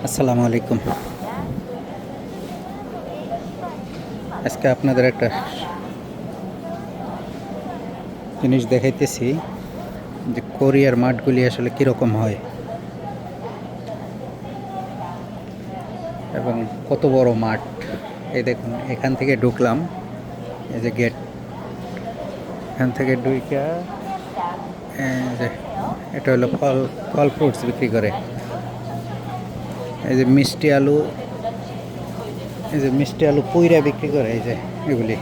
আসসালামু আলাইকুম। আজকে আপনাদের একটা জিনিস দেখাইতেছি যে কোরিয়ার মাঠগুলি আসলে কীরকম হয় এবং কত বড় মাঠ। এই দেখুন, এখান থেকে ঢুকলাম, এই যে গেট, এখান থেকে ঢুইকা যে এটা হলো ফল ফল ফ্রুটস বিক্রি করে। এই যে মিষ্টি আলু, এই যে মিষ্টি আলু পুইরা বিক্রি করে। এই যে এগুলি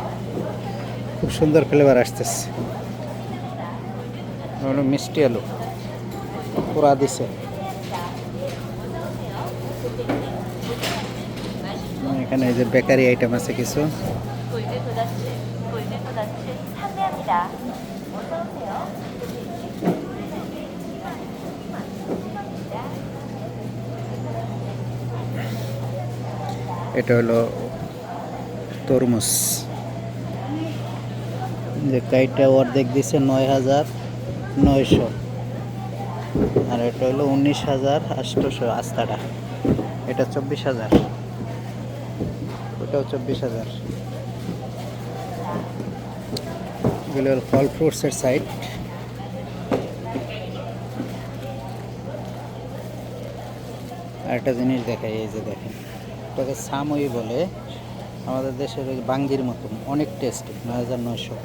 খুব সুন্দর ফ্লেভার আসতেছে। হলো মিষ্টি আলু পুরা দিছে। এখানে এই যে বেকারি আইটেম আছে কিছু। এটা হলো তরমুজ, যে কাইটা অর্ধেক দিছে ৯,৯০০, আর এটা হলো ১৯,৮০০ আস্তাটা। এটা ২৪,০০০, ওটাও ২৪,০০০। এগুলো হলো ফল ফ্রুটসের সাইড। আর একটা জিনিস দেখাই, এই যে দেখেন, এটাকে সামই বলে, আমাদের দেশের ওই বাঙ্গির মতন, অনেক টেস্টি। ৯,৯০০।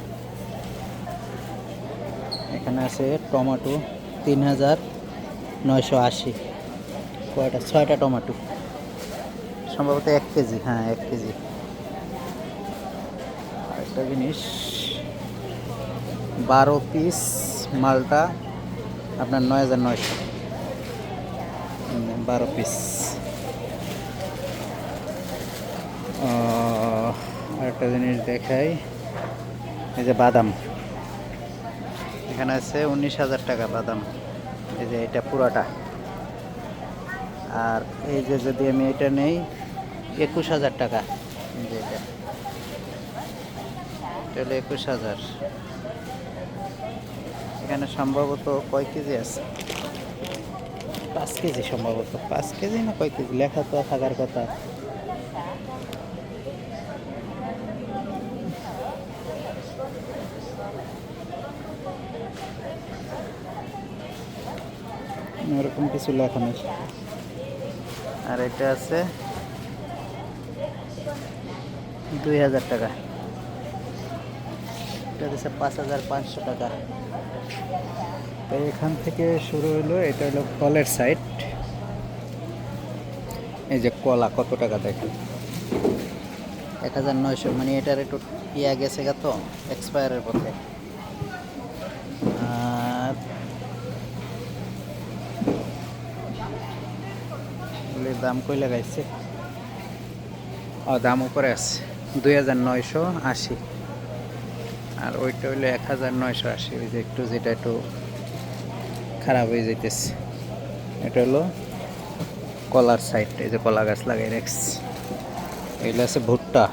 এখানে আছে টমেটো ৩,৯৮০। কয়টা? ৬টা টমেটো, সম্ভবত ১ কেজি। হ্যাঁ, ১ কেজি। আরেকটা জিনিস, ১২ পিস মালটা আপনার ৯,৯০০। ১২ পিস। আরেকটা জিনিস দেখাই, এই যে বাদাম, এখানে আছে ১৯,০০০ টাকা বাদাম। এই যে এটা পুরাটা। আর এই যে যদি আমি এটা নেই, ২১,০০০ টাকা। এই যে এটা হলো ২১,০০০। এখানে সম্ভবত কয় কেজি আছে? ৫ কেজি সম্ভবত। ৫ কেজি না কয় কেজি লেখা তো থাকার কথা। এরকম কিছু লেখা নেই। আর এটা আছে ২,০০০ টাকা। এটা দিচ্ছে ৫,৫০০ টাকা। তো এখান থেকে শুরু হলো, এটা হলো ফলের সাইড। এই যে কলা কত টাকা দেখেন, ১,৯০০। মানে এটার একটু ইয়া গেছে গা, তো এক্সপায়ারের পথে। আর দাম কই লাগাইছে? দাম উপরে আছে, ২,৯৮০। আর ওইটা হইলো ১,৯৮০। ওই যে একটু, যেটা একটু খারাপ হয়ে যাইতেছে। এটা হলো কলার সাইড। এই যে কলা গাছ লাগাই রাখছে। এগুলো আছে ভুট্টা,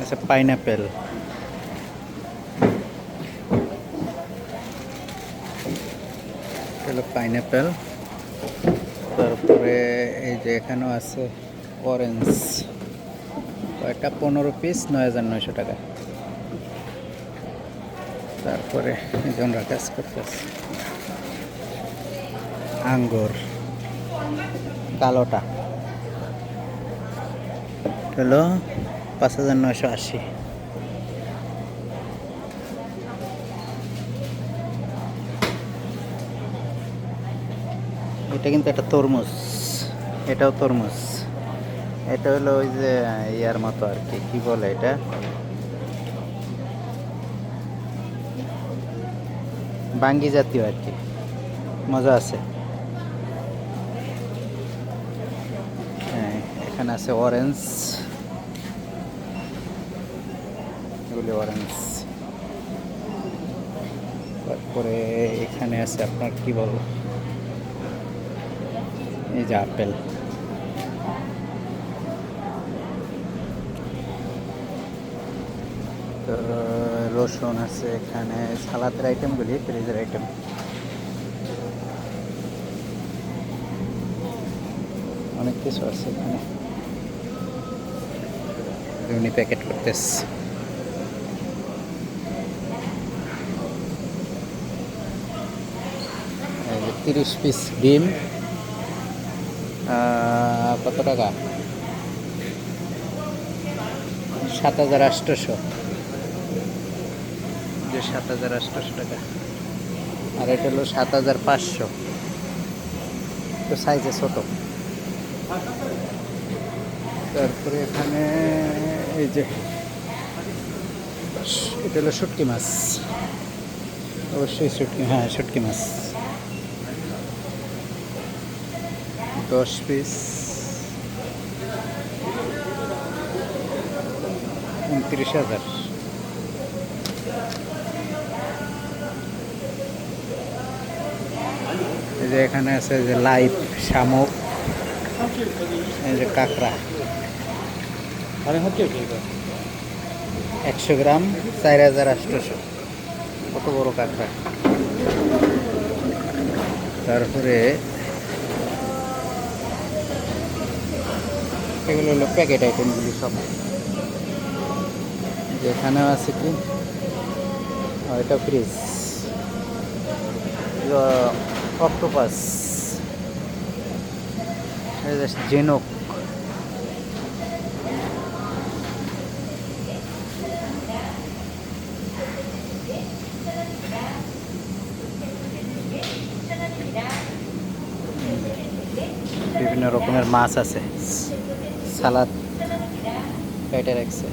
আছে পাইনাপেল, হলো পাইনাপেল। তারপরে এই যে এখানেও আছে অরেঞ্জ, কয়টা? ১৫ পিস, ৯,৯০০ টাকা। তারপরে এই যে আমরা কাজ করতেছি, আঙ্গুর কালোটা হলো ৫,৯৮০। এটা কিন্তু একটা তরমুজ, এটাও তরমুজ। এটা হলো ওই যে ইয়ার মতো আর কি, কি বলে এটা, বাঙ্গি জাতীয় আর কি, মজা আছে। হ্যাঁ, এখানে আছে অরেঞ্জ, এগুলি অরেঞ্জ। তারপরে এখানে আছে আপনার কি বল, এই যে আপেল। তো রসুন আছে এখানে, সালাদের আইটেমগুলি, ফ্রিজের আইটেম। অনেক কিছু আছে এখানে। উনি প্যাকেট করতেছে। এই যে 30 পিস ডিম, কত টাকা? 7,800। যে 7,800 টাকা। আর এটা হলো 7,500, তো সাইজে ছোট। তারপরে এখানে এই যে এটা হলো শুটকি মাছ, অবশ্যই শুটকি, হ্যাঁ শুটকি মাছ 10 পিস 29,000। এই যে এখানে আছে যে লাইভ শামুক, এই যে কাঁকড়া 100 গ্রাম 4,800। কত বড় কাঁকড়া। তারপরে এগুলো হলো প্যাকেট আইটেমগুলি সব। যেখানেও আছে কি, এটা ফ্রিজ, অক্টোপাস, জেনক, বিভিন্ন রকমের মাছ আছে, সালাদ কেটে রাখছে।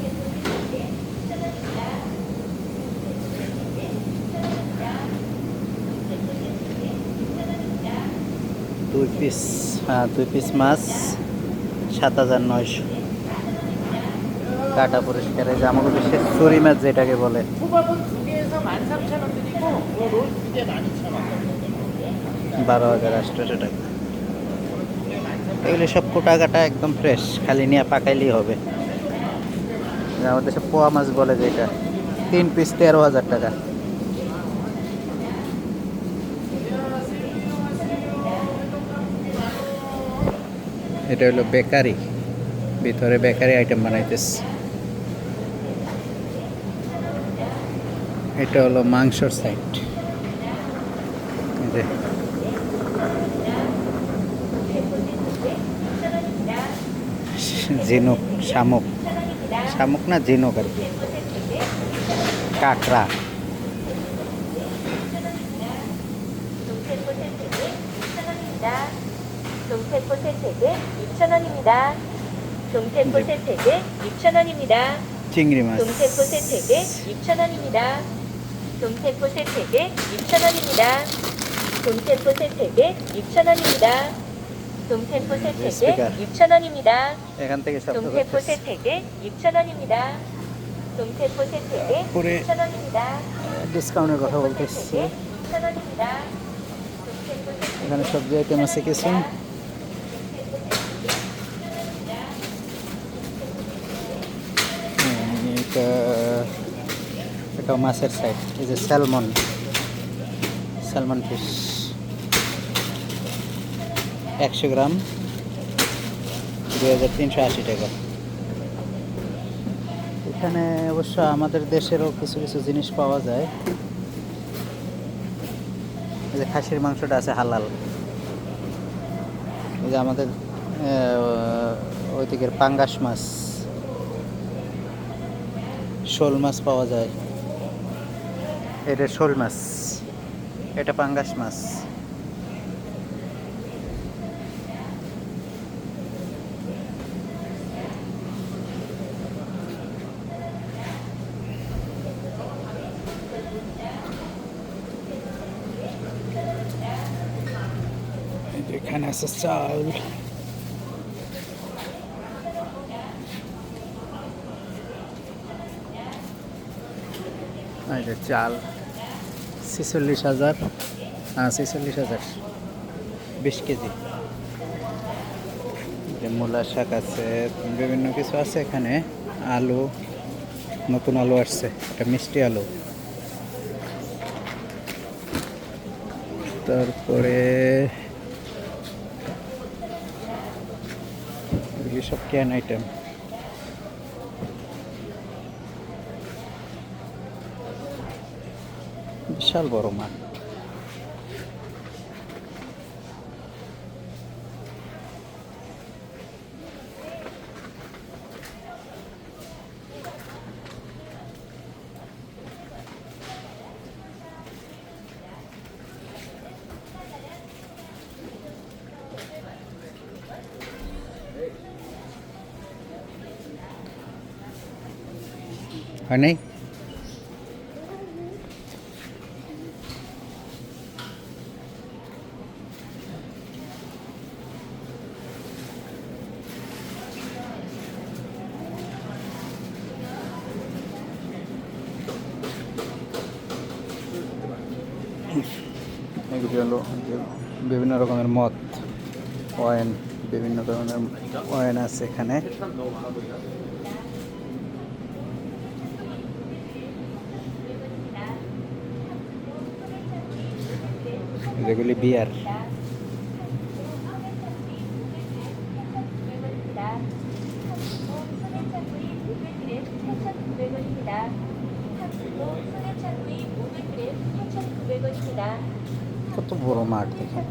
দুই পিস মাছ 7,900। কাটা পরিষ্কার। এই যে আমাদের দেশের চুরি মাছ যেটাকে বলে, 12,800 টাকা। এগুলি সব কোটা কাটা একদম ফ্রেশ, খালি নিয়ে পাকাইলেই হবে। আমাদের দেশে পোয়া মাছ বলে যেটা, 3 পিস 13,000 টাকা। এটা হলো বেকারি, ভিতরে বেকারি আইটেম বানাইতেছে। এটা হলো মাংসর সাইড। এই যে ঝিনুক, শামুক, শামুক না ঝিনুক আর কি, কাঁকড়া, 동태포 세트에 6,000원입니다. 동태포 세트에 6,000원입니다. চিংড়ি মাছ, 동태포 세트에 6,000원입니다. 동태포 세트에 6,000원입니다. 동태포 세트에 6,000원입니다. 동태포 세트에 6,000원입니다. এখান থেকে সব 동태포 세트에 6,000원입니다. 동태포 세트에 6,000원입니다. ডিসকাউন্টের কথা বলতেছি। 6,000원입니다. এখানে সবজি আইটেম আছে কিছু। এটা মাছের সাইড। এই যে স্যালমন ফিশ 100 গ্রাম 2,380 টাকা। এখানে অবশ্য আমাদের দেশেরও কিছু কিছু জিনিস পাওয়া যায়। এই যে খাসির মাংসটা আছে হালাল। এই যে আমাদের ওই দিকের পাঙ্গাস মাছ, শোল মাছ পাওয়া যায়। এটা শোল মাছ, এটা পাঙ্গাস মাছ। এখানে আছে চাল, চাল 46,000, 46,000 20 কেজি। মূলা শাক আছে, বিভিন্ন কিছু আছে এখানে। আলু, নতুন আলু আসছে, এটা মিষ্টি আলু। তারপরে সব ক্যান আইটেম। বিশাল বড় মাঠ। হয় নাই? এগুলি হলো যে বিভিন্ন রকমের মদ, ওয়াইন, বিভিন্ন ধরনের ওয়াইন আছে এখানে। যেগুলি বিয়ার। কত বড় মাঠ দেখেন।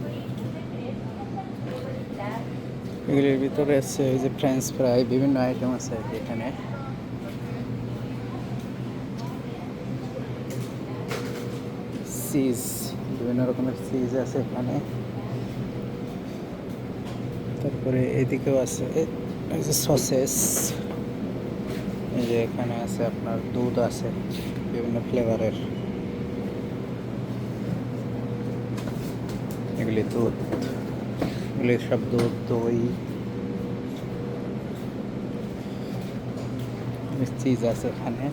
এগুলির ভিতরে আছে ওই যে ফ্রেঞ্চ ফ্রাই, বিভিন্ন আইটেম আছে আর কি এখানে। চিজ, বিভিন্ন রকমের চিজ আছে এখানে। তারপরে এদিকেও আছে এই যে সসেস, এই যে এখানে আছে আপনার দুধ আছে বিভিন্ন ফ্লেভারের। এগুলি দুধ, এগুলি সব দুধ, দই, চিজ আছে এখানে।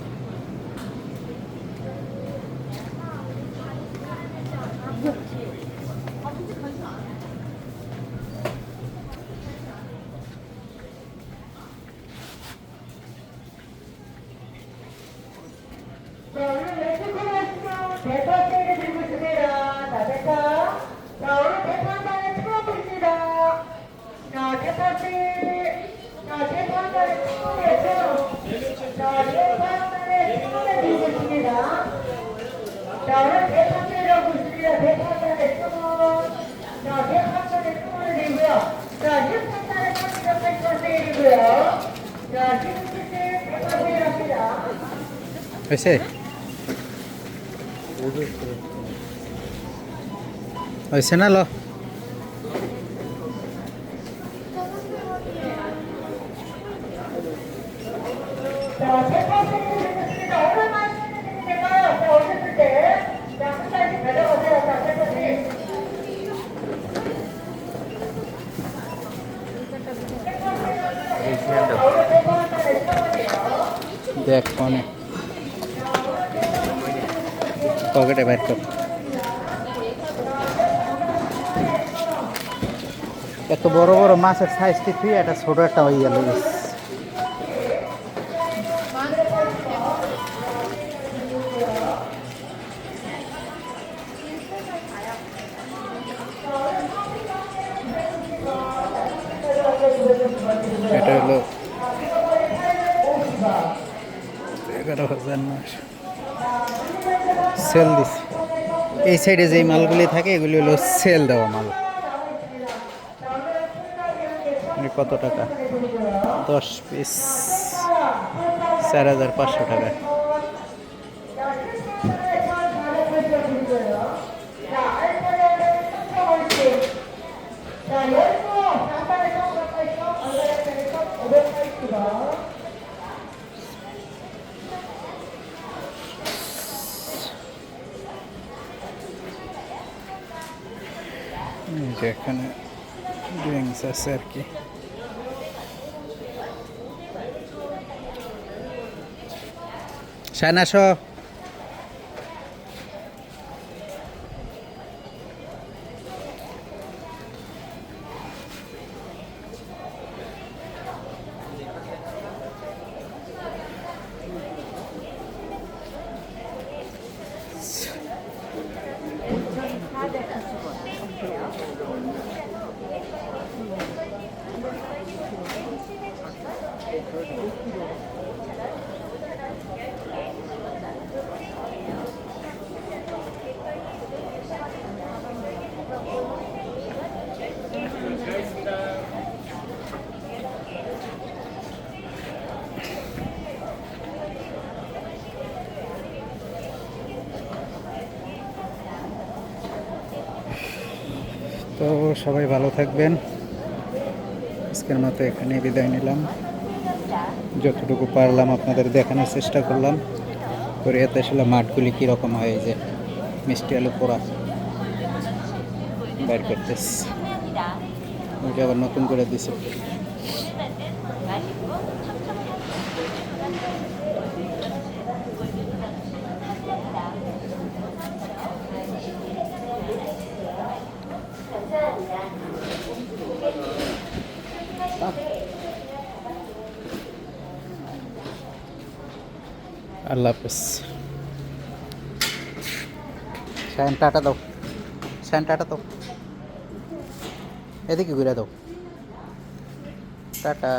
হয়েছে? হয়েছে না? লো দেখ ফোনে পকেটে বাইর কর। এত বড় বড় মাছের সাইজ তুই একটা ছোট একটা হয়ে গেল। এটা হলো 11,900 সেল দিস। এই সাইডে যে মালগুলি থাকে এগুলি হলো সেল দেওয়া মাল। কত টাকা? 10 পিস 4,500 টাকা। এখানে ড্রিঙ্কস আছে আর কি। শায়না আসো। তো সবাই ভালো থাকবেন। আজকের মতো এখানে বিদায় নিলাম। যতটুকু পারলাম আপনাদের দেখানোর চেষ্টা করলাম। কোরিয়াতে আসলে মাঠগুলি কীরকম হয়, এই যে মিষ্টি আলু পোড়া বের করতেছে, ওইটা আবার নতুন করে দিছে। আল্লাহ হাফেজ। শায়ন টাটা দাও, শায়ন টাটা দাও, এদিকে ঘুরে দাও, টাটা।